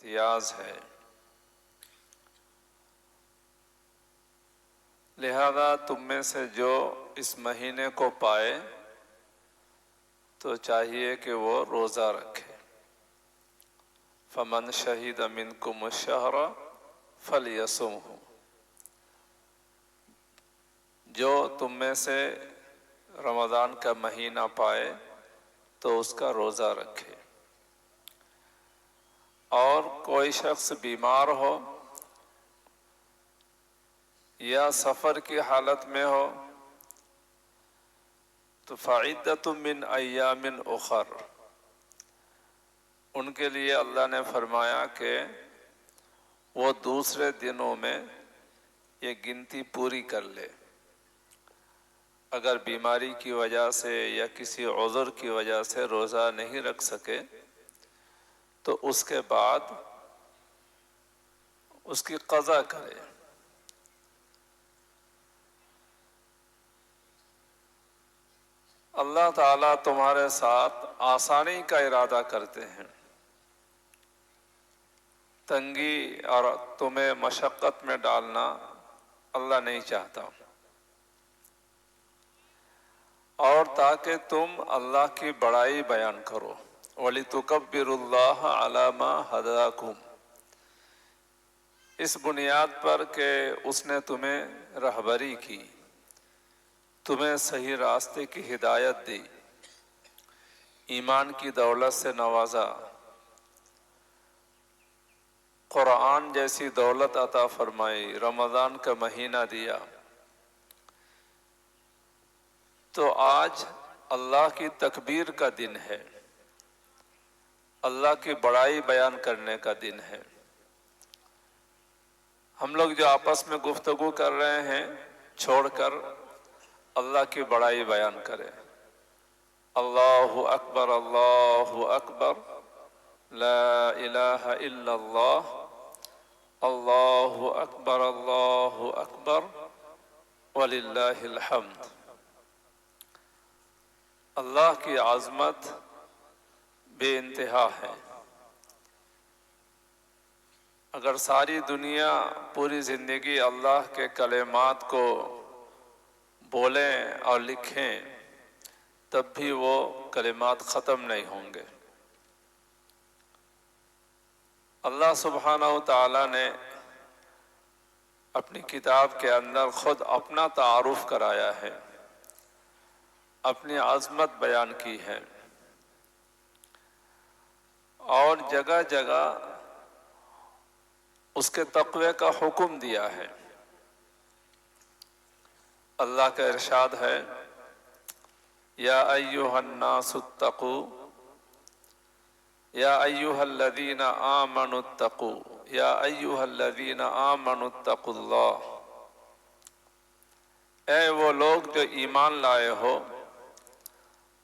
امتیاز ہے۔ لہذا تم میں سے جو اس مہینے کو پائے تو چاہیے کہ وہ روزہ رکھے۔ فمن شہد منکم الشہر فلیصمہ، جو تم میں سے رمضان کا مہینہ پائے تو اس کا روزہ رکھے۔ اور کوئی شخص بیمار ہو یا سفر کی حالت میں ہو تو فعدۃ من ایام اخر، ان کے لیے اللہ نے فرمایا کہ وہ دوسرے دنوں میں یہ گنتی پوری کر لے۔ اگر بیماری کی وجہ سے یا کسی عذر کی وجہ سے روزہ نہیں رکھ سکے تو اس کے بعد اس کی قضا کرے۔ اللہ تعالیٰ تمہارے ساتھ آسانی کا ارادہ کرتے ہیں، تنگی اور تمہیں مشقت میں ڈالنا اللہ نہیں چاہتا، اور تاکہ تم اللہ کی بڑائی بیان کرو۔ وَلِتُكَبِّرُوا اللَّهَ عَلَى مَا هَدَاكُمْ، اس بنیاد پر کہ اس نے تمہیں رہبری کی، تمہیں صحیح راستے کی ہدایت دی، ایمان کی دولت سے نوازا، قرآن جیسی دولت عطا فرمائی، رمضان کا مہینہ دیا، تو آج اللہ کی تکبیر کا دن ہے، اللہ کی بڑائی بیان کرنے کا دن ہے۔ ہم لوگ جو آپس میں گفتگو کر رہے ہیں چھوڑ کر اللہ کی بڑائی بیان کریں۔ اللہ اکبر، اللہ اکبر، لا الہ الا اللہ، اللہ اکبر، اللہ اکبر، وللہ الحمد۔ اللہ کی عظمت بے انتہا ہے۔ اگر ساری دنیا پوری زندگی اللہ کے کلمات کو بولیں اور لکھیں تب بھی وہ کلمات ختم نہیں ہوں گے۔ اللہ سبحانہ و تعالیٰ نے اپنی کتاب کے اندر خود اپنا تعارف کرایا ہے، اپنی عظمت بیان کی ہے، اور جگہ جگہ اس کے تقوی کا حکم دیا ہے۔ اللہ کا ارشاد ہے، یا ایھا الناس اتقوا، یا ایھا الذین آمنوا اتقوا، یا ایھا الذین آمنوا اتقوا اللہ، اے وہ لوگ جو ایمان لائے ہو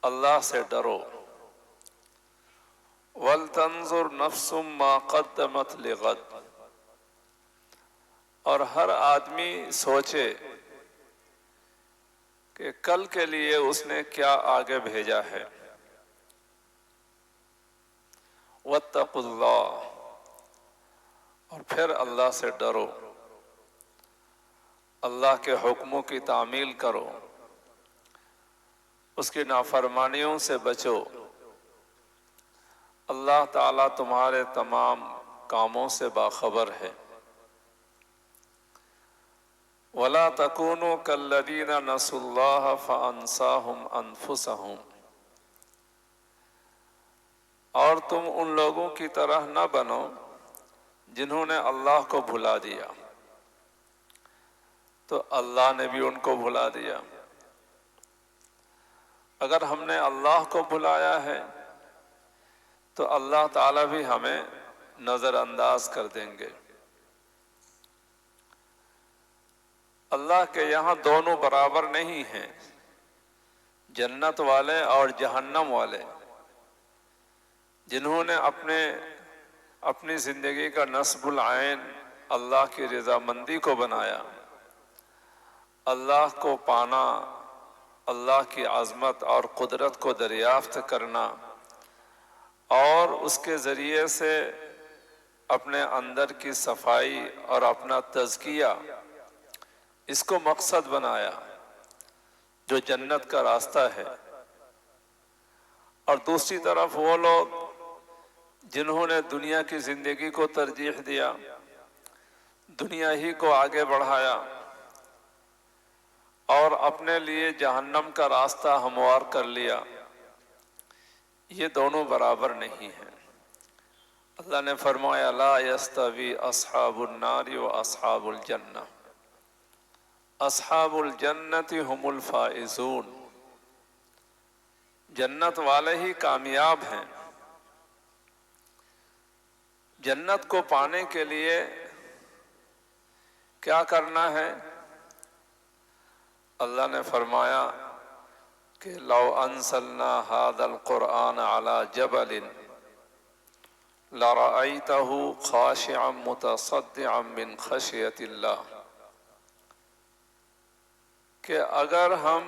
اللہ سے ڈرو۔ وَلْتَنظُرْ نَفْسٌ مَّا قَدَّمَتْ لِغَدٍ، اور ہر آدمی سوچے کہ کل کے لیے اس نے کیا آگے بھیجا ہے۔ وَاتَّقُوا اللَّهَ، اور پھر اللہ سے ڈرو، اللہ کے حکموں کی تعمیل کرو، اس کی نافرمانیوں سے بچو۔ اللہ تعالیٰ تمہارے تمام کاموں سے باخبر ہے۔ وَلَا تَكُونُوا كَالَّذِينَ نَسُوا اللَّهَ فَأَنسَاهُمْ أَنفُسَهُمْ، اور تم ان لوگوں کی طرح نہ بنو جنہوں نے اللہ کو بھلا دیا، تو اللہ نے بھی ان کو بھلا دیا۔ اگر ہم نے اللہ کو بھلایا ہے تو اللہ تعالیٰ بھی ہمیں نظر انداز کر دیں گے۔ اللہ کے یہاں دونوں برابر نہیں ہیں، جنت والے اور جہنم والے، جنہوں نے اپنی زندگی کا نصب العین اللہ کی رضامندی کو بنایا، اللہ کو پانا، اللہ کی عظمت اور قدرت کو دریافت کرنا، اور اس کے ذریعے سے اپنے اندر کی صفائی اور اپنا تزکیہ اس کو مقصد بنایا جو جنت کا راستہ ہے، اور دوسری طرف وہ لوگ جنہوں نے دنیا کی زندگی کو ترجیح دیا، دنیا ہی کو آگے بڑھایا اور اپنے لیے جہنم کا راستہ ہموار کر لیا، یہ دونوں برابر نہیں ہیں۔ اللہ نے فرمایا لا یستوی اصحاب النار و اصحاب الجنہ، اصحاب الجنت هم الفائزون، جنت والے ہی کامیاب ہیں۔ جنت کو پانے کے لیے کیا کرنا ہے؟ اللہ نے فرمایا کہ لو انزلنا هذا القرآن على جبل لرأيته خاشعا متصدعا من خشية اللہ، کہ اگر ہم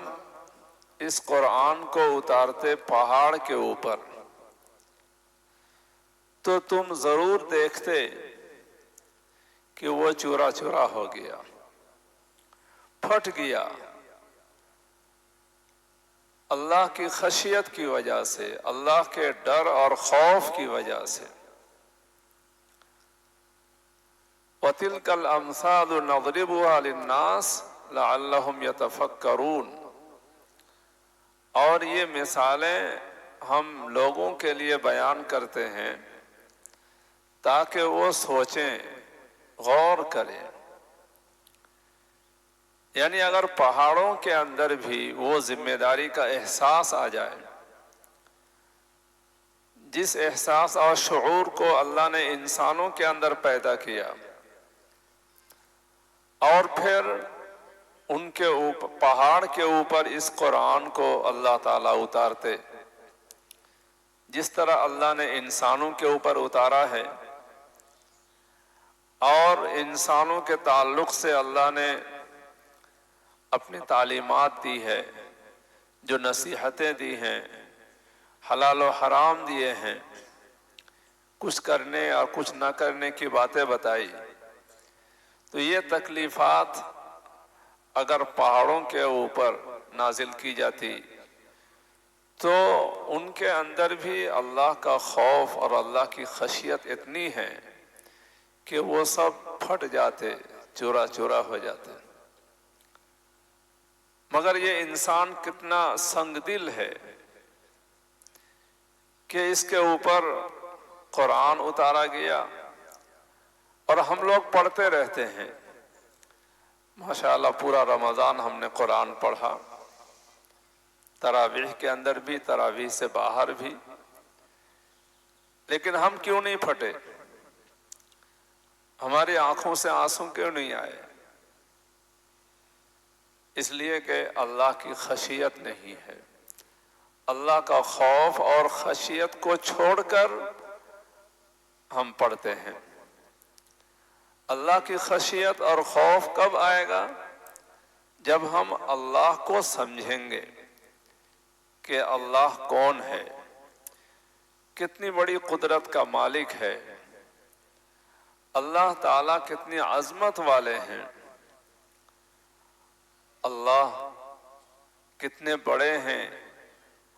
اس قرآن کو اتارتے پہاڑ کے اوپر تو تم ضرور دیکھتے کہ وہ چورا چورا ہو گیا، پھٹ گیا، اللہ کی خشیت کی وجہ سے، اللہ کے ڈر اور خوف کی وجہ سے۔ وَتِلْكَ الْأَمْثَالُ نَضْرِبُهَا لِلنَّاسِ لَعَلَّهُمْ يَتَفَكَّرُونَ، اور یہ مثالیں ہم لوگوں کے لیے بیان کرتے ہیں تاکہ وہ سوچیں، غور کریں۔ یعنی اگر پہاڑوں کے اندر بھی وہ ذمہ داری کا احساس آ جائے، جس احساس اور شعور کو اللہ نے انسانوں کے اندر پیدا کیا، اور پھر ان کے اوپر پہاڑ کے اوپر اس قرآن کو اللہ تعالیٰ اتارتے جس طرح اللہ نے انسانوں کے اوپر اتارا ہے، اور انسانوں کے تعلق سے اللہ نے اپنی تعلیمات دی ہے، جو نصیحتیں دی ہیں، حلال و حرام دیے ہیں، کچھ کرنے اور کچھ نہ کرنے کی باتیں بتائی، تو یہ تکلیفات اگر پہاڑوں کے اوپر نازل کی جاتی تو ان کے اندر بھی اللہ کا خوف اور اللہ کی خشیت اتنی ہے کہ وہ سب پھٹ جاتے، چورا چورا ہو جاتے۔ مگر یہ انسان کتنا سنگ دل ہے کہ اس کے اوپر قرآن اتارا گیا اور ہم لوگ پڑھتے رہتے ہیں۔ ماشاءاللہ پورا رمضان ہم نے قرآن پڑھا، تراویح کے اندر بھی، تراویح سے باہر بھی، لیکن ہم کیوں نہیں پھٹے؟ ہماری آنکھوں سے آنسو کیوں نہیں آئے؟ اس لیے کہ اللہ کی خشیت نہیں ہے۔ اللہ کا خوف اور خشیت کو چھوڑ کر ہم پڑھتے ہیں۔ اللہ کی خشیت اور خوف کب آئے گا؟ جب ہم اللہ کو سمجھیں گے کہ اللہ کون ہے، کتنی بڑی قدرت کا مالک ہے، اللہ تعالیٰ کتنی عظمت والے ہیں، اللہ کتنے بڑے ہیں۔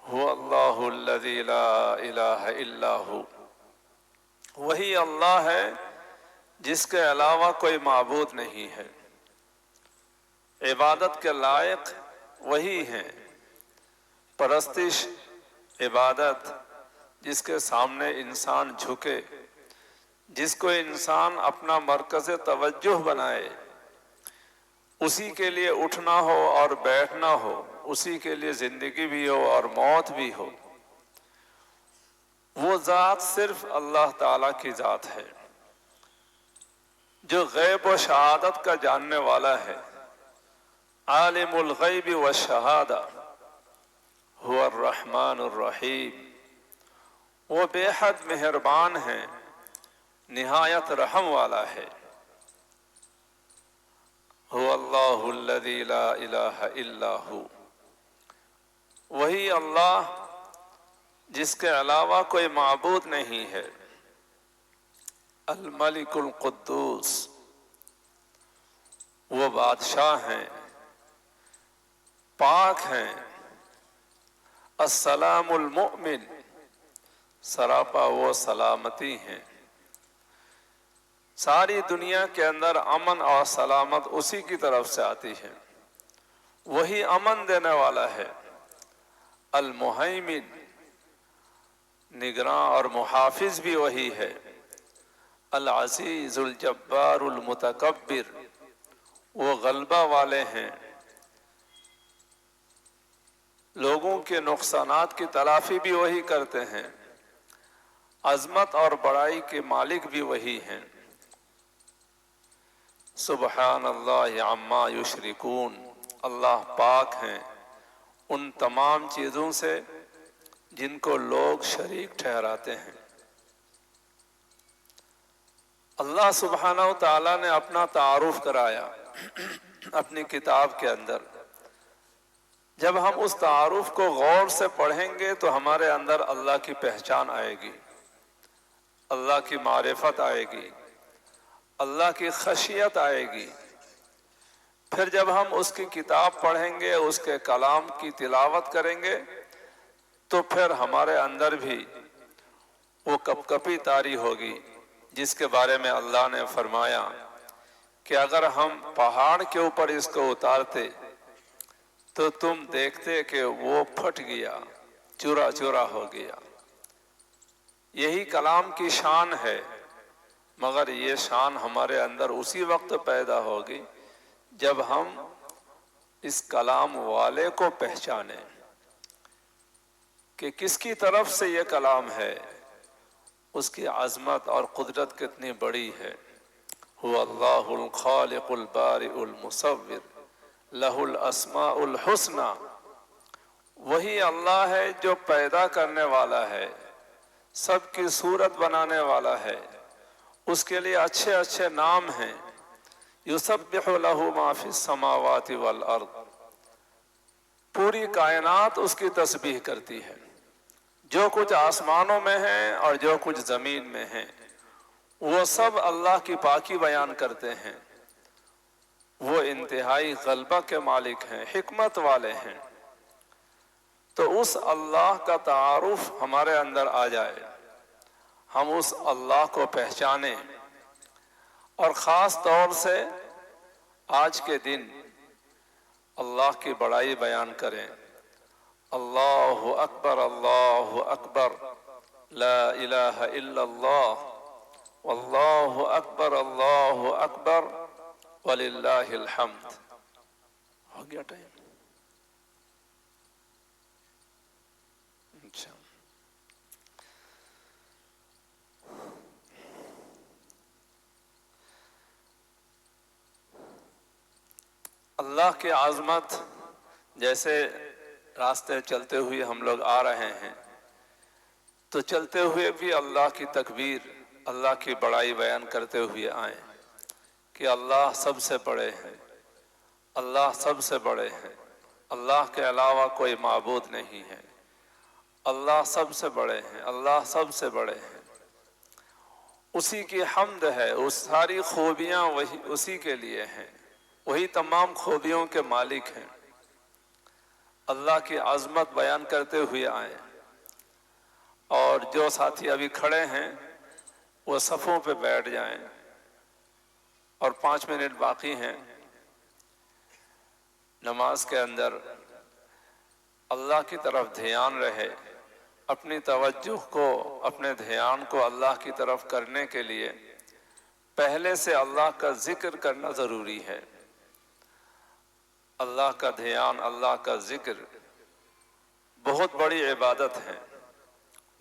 هو اللہ الذی لا الہ الا ہو، وہی اللہ ہے جس کے علاوہ کوئی معبود نہیں ہے، عبادت کے لائق وہی ہیں، پرستش، عبادت جس کے سامنے انسان جھکے، جس کو انسان اپنا مرکز توجہ بنائے، اسی کے لیے اٹھنا ہو اور بیٹھنا ہو، اسی کے لیے زندگی بھی ہو اور موت بھی ہو، وہ ذات صرف اللہ تعالیٰ کی ذات ہے جو غیب و شہادت کا جاننے والا ہے۔ عالم الغیب والشہادہ هو الرحمن الرحیم، وہ بے حد مہربان ہیں، نہایت رحم والا ہے۔ هو اللہ الذی لا الہ الا ہو، وہی اللہ جس کے علاوہ کوئی معبود نہیں ہے۔ الملک القدوس، وہ بادشاہ ہیں، پاک ہیں۔ السلام المؤمن، سراپا وہ سلامتی ہیں۔ ساری دنیا کے اندر امن اور سلامت اسی کی طرف سے آتی ہے، وہی امن دینے والا ہے۔ المہیمن، نگراں اور محافظ بھی وہی ہے۔ العزیز الجبار المتکبر، وہ غلبہ والے ہیں، لوگوں کے نقصانات کی تلافی بھی وہی کرتے ہیں۔ عظمت اور بڑائی کے مالک بھی وہی ہیں۔ سبحان اللہ عما یشرکون، اللہ پاک ہیں ان تمام چیزوں سے جن کو لوگ شریک ٹھہراتے ہیں۔ اللہ سبحانہ و تعالیٰ نے اپنا تعارف کرایا اپنی کتاب کے اندر۔ جب ہم اس تعارف کو غور سے پڑھیں گے تو ہمارے اندر اللہ کی پہچان آئے گی، اللہ کی معرفت آئے گی، اللہ کی خشیت آئے گی۔ پھر جب ہم اس کی کتاب پڑھیں گے، اس کے کلام کی تلاوت کریں گے، تو پھر ہمارے اندر بھی وہ کپ کپی طاری ہوگی جس کے بارے میں اللہ نے فرمایا کہ اگر ہم پہاڑ کے اوپر اس کو اتارتے تو تم دیکھتے کہ وہ پھٹ گیا، چورا چورا ہو گیا۔ یہی کلام کی شان ہے، مگر یہ شان ہمارے اندر اسی وقت پیدا ہوگی جب ہم اس کلام والے کو پہچانیں کہ کس کی طرف سے یہ کلام ہے، اس کی عظمت اور قدرت کتنی بڑی ہے۔ هو اللہ الخالق البارئ المصور لہ الاسماء الحسنی، وہی اللہ ہے جو پیدا کرنے والا ہے، سب کی صورت بنانے والا ہے، اس کے لیے اچھے اچھے نام ہیں۔ یسبح لہ ما فی السماوات والارض، پوری کائنات اس کی تسبیح کرتی ہے، جو کچھ آسمانوں میں ہے اور جو کچھ زمین میں ہے وہ سب اللہ کی پاکی بیان کرتے ہیں۔ وہ انتہائی غلبہ کے مالک ہیں، حکمت والے ہیں۔ تو اس اللہ کا تعارف ہمارے اندر آ جائے، ہم اس اللہ کو پہچانیں، اور خاص طور سے آج کے دن اللہ کی بڑائی بیان کریں۔ اللہ اکبر، اللہ اکبر، لا الہ الا اللہ، واللہ اکبر، اللہ اکبر، وللہ الحمد۔ ہو گیا ٹائم؟ اچھا، اللہ کی عظمت، جیسے راستے چلتے ہوئے ہم لوگ آ رہے ہیں تو چلتے ہوئے بھی اللہ کی تکبیر، اللہ کی بڑائی بیان کرتے ہوئے آئیں کہ اللہ سب سے بڑے ہیں، اللہ سب سے بڑے ہیں، اللہ کے علاوہ کوئی معبود نہیں ہے، اللہ سب سے بڑے ہیں، اللہ سب سے بڑے ہیں۔ اسی کی حمد ہے، اس ساری خوبیاں وہی اسی کے لیے ہیں، وہی تمام خوبیوں کے مالک ہیں۔ اللہ کی عظمت بیان کرتے ہوئے آئیں، اور جو ساتھی ابھی کھڑے ہیں وہ صفوں پہ بیٹھ جائیں، اور 5 منٹ باقی ہیں نماز کے اندر۔ اللہ کی طرف دھیان رہے، اپنی توجہ کو، اپنے دھیان کو اللہ کی طرف کرنے کے لیے پہلے سے اللہ کا ذکر کرنا ضروری ہے۔ اللہ کا دھیان، اللہ کا ذکر بہت بڑی عبادت ہے۔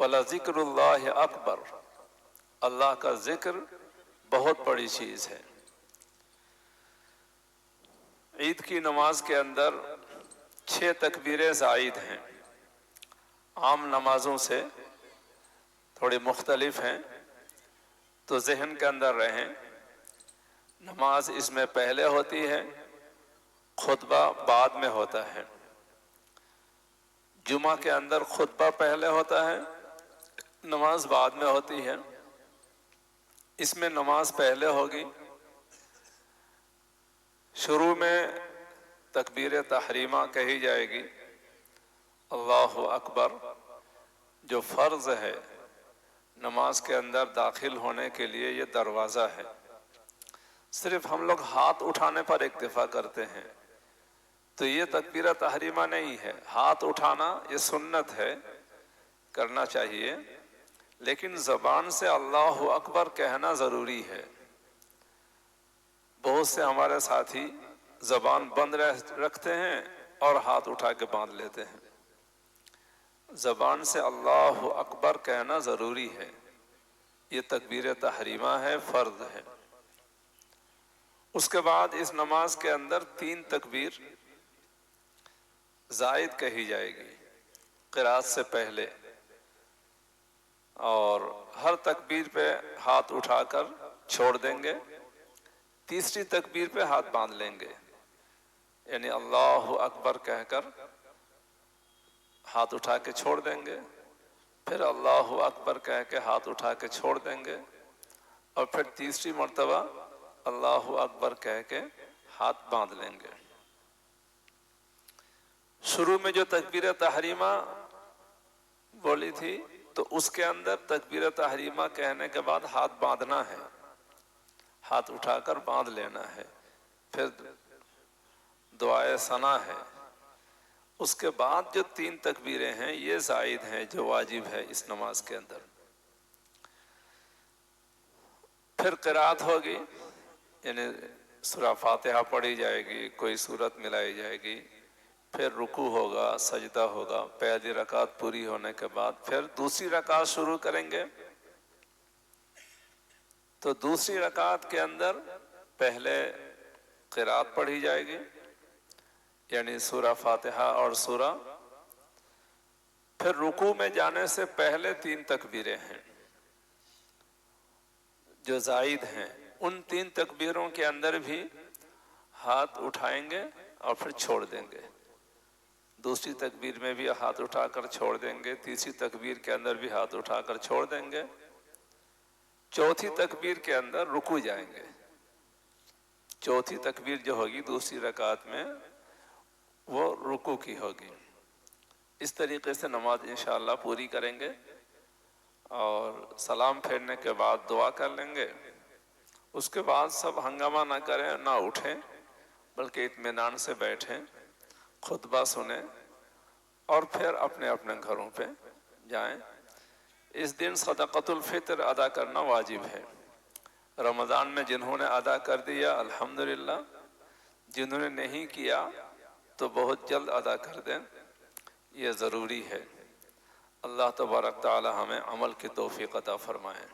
وَلَذِكْرُ اللَّهِ أَكْبَرُ، اللہ کا ذکر بہت بڑی چیز ہے۔ عید کی نماز کے اندر 6 تکبیریں زائد ہیں، عام نمازوں سے تھوڑی مختلف ہیں، تو ذہن کے اندر رہیں۔ نماز اس میں پہلے ہوتی ہے، خطبہ بعد میں ہوتا ہے۔ جمعہ کے اندر خطبہ پہلے ہوتا ہے، نماز بعد میں ہوتی ہے۔ اس میں نماز پہلے ہوگی، شروع میں تکبیر تحریمہ کہی جائے گی، اللہ اکبر، جو فرض ہے نماز کے اندر داخل ہونے کے لیے، یہ دروازہ ہے۔ صرف ہم لوگ ہاتھ اٹھانے پر اکتفا کرتے ہیں، تو یہ تکبیر تحریمہ نہیں ہے۔ ہاتھ اٹھانا یہ سنت ہے، کرنا چاہیے، لیکن زبان سے اللہ اکبر کہنا ضروری ہے۔ بہت سے ہمارے ساتھی زبان بند رکھتے ہیں اور ہاتھ اٹھا کے باندھ لیتے ہیں۔ زبان سے اللہ اکبر کہنا ضروری ہے، یہ تکبیر تحریمہ ہے، فرض ہے۔ اس کے بعد اس نماز کے اندر 3 تکبیر زائد کہی جائے گی قرات سے پہلے، اور ہر تکبیر پہ ہاتھ اٹھا کر چھوڑ دیں گے، تیسری تکبیر پہ ہاتھ باندھ لیں گے، یعنی اللہ اکبر کہہ کر ہاتھ اٹھا کے چھوڑ دیں گے، پھر اللہ اکبر کہہ کے ہاتھ اٹھا کے چھوڑ دیں گے، اور پھر تیسری مرتبہ اللہ اکبر کہہ کے ہاتھ باندھ لیں گے۔ شروع میں جو تکبیر تحریمہ بولی تھی، تو اس کے اندر تکبیر تحریمہ کہنے کے بعد ہاتھ باندھنا ہے، ہاتھ اٹھا کر باندھ لینا ہے، پھر دعائے ثنا ہے۔ اس کے بعد جو 3 تکبیریں ہیں یہ زائد ہیں، جو واجب ہے اس نماز کے اندر۔ پھر قرات ہوگی، یعنی سورہ فاتحہ پڑھی جائے گی، کوئی سورت ملائی جائے گی، پھر رکوع ہوگا، سجدہ ہوگا۔ پہلی رکعت پوری ہونے کے بعد پھر دوسری رکعت شروع کریں گے، تو دوسری رکعت کے اندر پہلے قرات پڑھی جائے گی، یعنی سورہ فاتحہ اور سورہ۔ پھر رکوع میں جانے سے پہلے 3 تکبیریں ہیں جو زائد ہیں، ان 3 تکبیروں کے اندر بھی ہاتھ اٹھائیں گے اور پھر چھوڑ دیں گے۔ دوسری تکبیر میں بھی ہاتھ اٹھا کر چھوڑ دیں گے، تیسری تکبیر کے اندر بھی ہاتھ اٹھا کر چھوڑ دیں گے، چوتھی تکبیر کے اندر رکوع جائیں گے۔ چوتھی تکبیر جو ہوگی دوسری رکعت میں، وہ رکوع کی ہوگی۔ اس طریقے سے نماز انشاءاللہ پوری کریں گے، اور سلام پھیرنے کے بعد دعا کر لیں گے۔ اس کے بعد سب ہنگامہ نہ کریں، نہ اٹھیں، بلکہ اطمینان سے بیٹھیں، خطبہ سنیں، اور پھر اپنے اپنے گھروں پہ جائیں۔ اس دن صدقۃ الفطر ادا کرنا واجب ہے۔ رمضان میں جنہوں نے ادا کر دیا الحمدللہ، جنہوں نے نہیں کیا تو بہت جلد ادا کر دیں، یہ ضروری ہے۔ اللہ تبارک تعالی ہمیں عمل کی توفیق عطا فرمائے۔